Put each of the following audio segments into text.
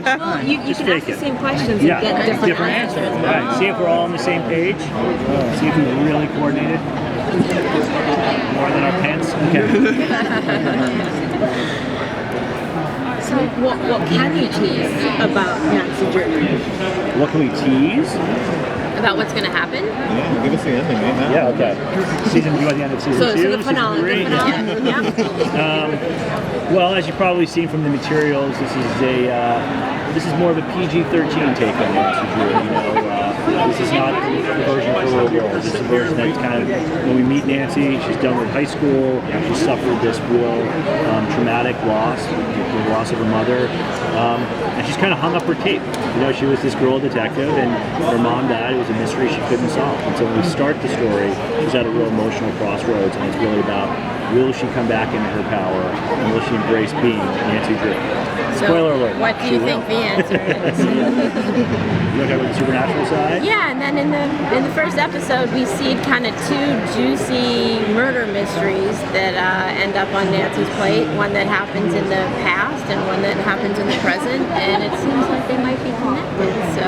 Well, you Just can ask fake the it. same questions Yeah, and get different answers. Right. See if we're all on the same page. See if we're really coordinated. More than our pants. Okay. So what can you tease about Nancy Drew? What can we tease? About what's going to happen? Yeah, give us the ending, man. Yeah, okay. Season, you want the end of season 2? So the finale. Season 3? The finale. Yeah. Well, as you probably seen from the materials, this is more of a PG-13 take on Nancy Drew. This is not the version for real world. This is a version that's kind of, when we meet Nancy, she's done with high school, she suffered this real traumatic loss, the loss of her mother, and she's kind of hung up her cape. She was this girl detective, and her mom died. It was a mystery she couldn't solve. And so when we start the story, she's at a real emotional crossroads, and it's really about, will she come back into her power, and will she embrace being Nancy Drew? Spoiler alert. What do you think the answer is? You want to talk about the supernatural side? Yeah, and then in the first episode, we see kind of two juicy murder mysteries that end up on Nancy's plate. One that happens in the past and one that happens in the present, and it seems like they might be connected. So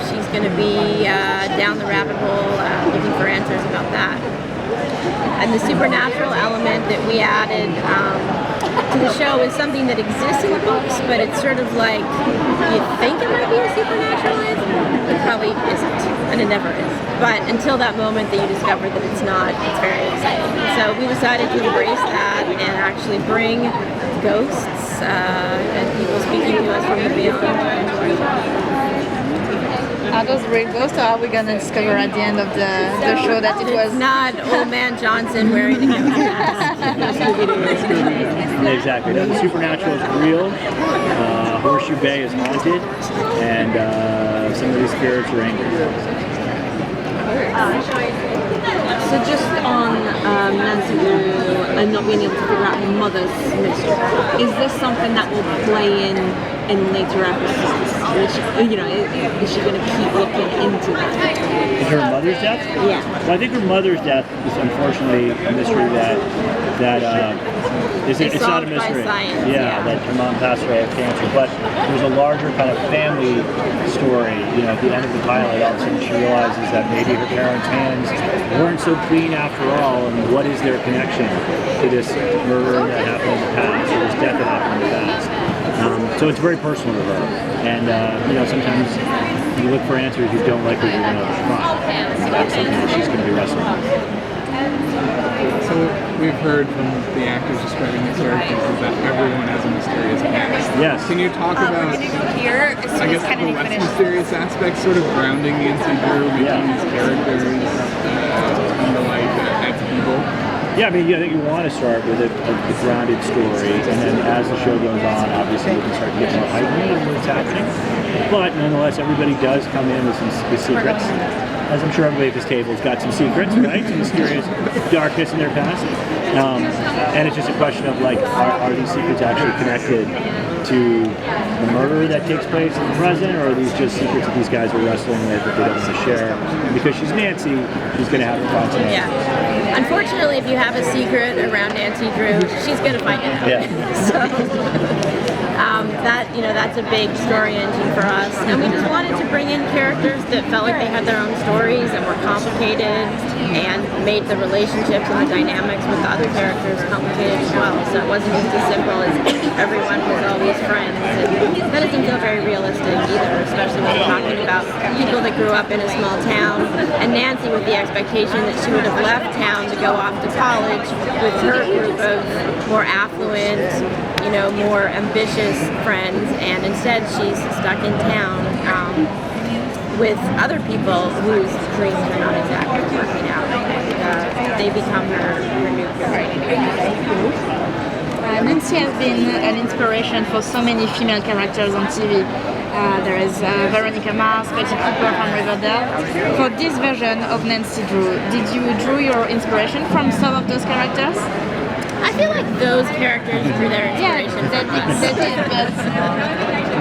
she's going to be down the rabbit hole looking for answers about that. And the supernatural element that we added to the show is something that exists in the books, but it's sort of like you think it might be a supernatural element, it probably isn't, and it never is. But until that moment that you discover that it's not, it's very exciting. So we decided to embrace that and actually bring ghosts and people speaking to us from the beyond. Are those real ghosts, or are we gonna discover at the end of the show that it was not Old Man Johnson wearing a ghost mask? Exactly. No, the supernatural is real. Horseshoe Bay is haunted, and some of these spirits are angry. So just on Nancy Drew and not being able to figure out her mother's mystery, is this something that will play in later episodes? Is she going to keep looking into that? Is her mother's death? Yeah. Well, I think her mother's death is unfortunately a mystery that it's not a mystery. Science, yeah, that her mom passed away of cancer. But there's a larger kind of family story. At the end of the pilot, all of a sudden she realizes that maybe her parents' hands weren't so clean after all, and what is their connection to this murder that happened in the past, or this death that happened in the past. So it's very personal to her, and sometimes you look for answers you don't like what you're going to find. That's something that she's going to be wrestling with. So we've heard from the actors describing the characters is that everyone has a mysterious past. Yes. Can you talk about, I guess, the less mysterious aspects, sort of grounding Nancy Drew, making these characters come to life as people? Yeah, I mean, I think you want to start with a grounded story, and then as the show goes on, obviously you can start to get more heightened in what's happening. But nonetheless, everybody does come in with some secrets. As I'm sure everybody at this table has got some secrets, right? Some mysterious darkness in their past. And it's just a question of, like, are these secrets actually connected to the murder that takes place in the present, or are these just secrets that these guys are wrestling with that they don't want to share? And because she's Nancy, she's going to have to find something. Yeah. Unfortunately, if you have a secret around Nancy Drew, she's going to find it out. Yeah. So that's a big story engine for us, and we just wanted to bring in characters that felt like they had their own stories and were complicated, and made the relationships and the dynamics with the other characters complicated as well. So it wasn't just as simple as everyone was always friends, and that doesn't feel very realistic either, especially when we're talking about people that grew up in a small town, and Nancy with the expectation that she would have left town to go off to college with her group of more affluent, more ambitious friends, and instead she's stuck in town with other people whose dreams are not exactly working out, and they become her new hero. Nancy has been an inspiration for so many female characters on TV. There is Veronica Mars, Betty Cooper from Riverdale. For this version of Nancy Drew, did you draw your inspiration from some of those characters? I feel like those characters drew their inspiration from us.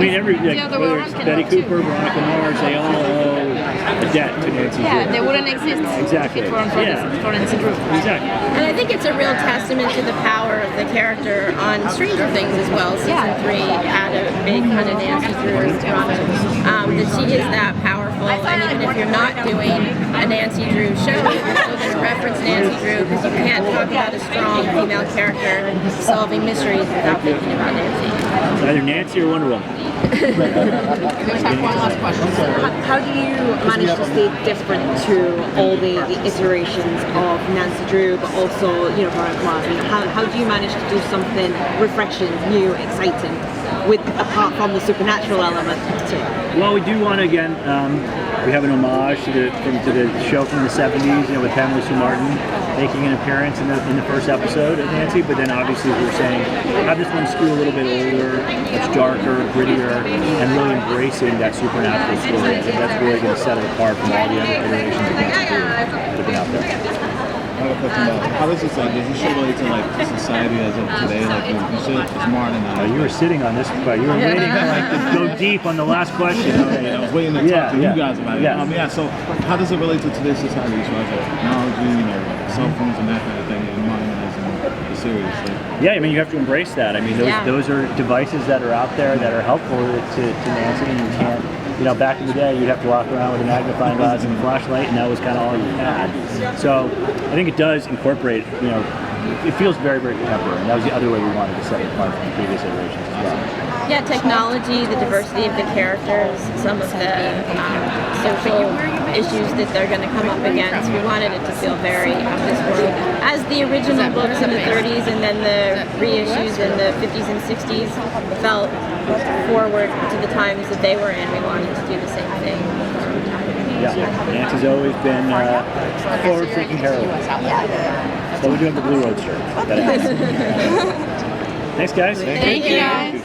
mean, every The like, other way whether around it's can Betty work too. Cooper, Veronica Mars, they all owe a debt to Nancy Yeah, Drew. they wouldn't exist Exactly. if it weren't for, Yeah. for Nancy Drew. Exactly. And I think it's a real testament to the power of the character on Stranger Things as well. Season 3 had a big kind of Nancy Drew run. That she is that powerful, and even if you're not doing a Nancy Drew show, you're still going to reference Nancy Drew because you can't talk about a strong female character solving mysteries without thinking about Nancy. It's either Nancy or Wonder Woman. We just have one last question. How do you manage to stay different to all the iterations of Nancy Drew, but also, Veronica Mars? How do you manage to do something refreshing, new, exciting, with apart from the supernatural element to it? Well, we do want to again. We have an homage to the show from the '70s, with Pamela Sue Martin making an appearance in the first episode of Nancy. But then obviously we were saying have this one skew a little bit older, much darker, grittier, and really embracing that supernatural story. I think that's really going to set it apart from all the other iterations of Nancy Drew that have been out there. I have a question about how does this show relate to like society as of today? Like you said, it's modernized. You were sitting on this, but you were waiting to go deep on the last question. I was waiting to talk to you guys about it. So how does it relate to today's society as far as like technology, cell phones and that kind of thing, and modernizing the series? Yeah, I mean, you have to embrace that. I mean, those are devices that are out there that are helpful to Nancy, and you can't. Back in the day, you'd have to walk around with a magnifying glass and a flashlight, and that was kind of all you had. So I think it does incorporate, it feels very, very contemporary, and that was the other way we wanted to set it apart from the previous iterations as well. Yeah, technology, the diversity of the characters, some of the social issues that they're going to come up against. We wanted it to feel very of this world. As the original books in the 30s and then the reissues in the 50s and 60s felt forward to the times that they were in, we wanted to do the same thing. Yeah, Nancy's always been forward-thinking heroine. So we do have the Blue Roadster. Thanks, guys. Thank you.